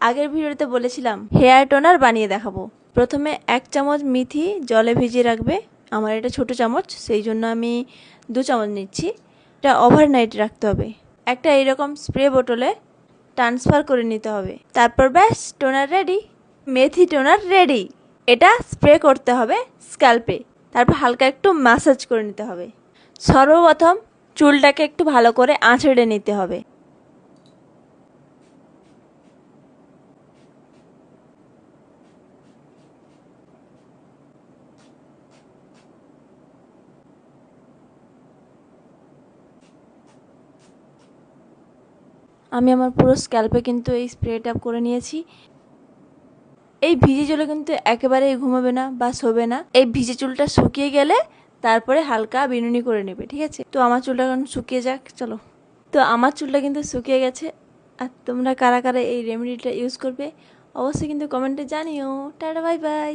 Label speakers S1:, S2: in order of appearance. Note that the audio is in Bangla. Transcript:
S1: আগের ভিডিওতে বলেছিলাম হেয়ার টোনার বানিয়ে দেখাবো। প্রথমে 1 চামচ মেথি জলে ভিজিয়ে রাখবে। আমার এটা ছোট চামচ, সেই জন্য আমি 2 চামচ নিচ্ছি। এটা ওভারনাইট রাখতে হবে। একটা এইরকম স্প্রে বোতলে ট্রান্সফার করে নিতে হবে। তারপর ব্যাস, টোনার রেডি। মেথি টোনার রেডি। এটা স্প্রে করতে হবে স্ক্যাল্পে, তারপর হালকা একটু ম্যাসাজ করে নিতে হবে। সর্বপ্রথম চুলটাকে একটু ভালো করে আঁচড়ে নিতে হবে। আমি আমার পুরো স্ক্যাল্পে কিন্তু এই স্প্রেটা করে নিয়েছি। এই ভিজে চুলে কিন্তু একেবারেই ঘুমাবে না বা শোবে না। এই ভিজে চুলটা শুকিয়ে গেলে তারপরে হালকা বিনুনি করে নেবে, ঠিক আছে? তো আমার চুলটা এখন শুকিয়ে যাক, চলো। তো আমার চুলটা কিন্তু শুকিয়ে গেছে। আর তোমরা কারা কারা এই রেমেডিটা ইউজ করবে অবশ্যই কিন্তু কমেন্টে জানিও। Tata, bye bye.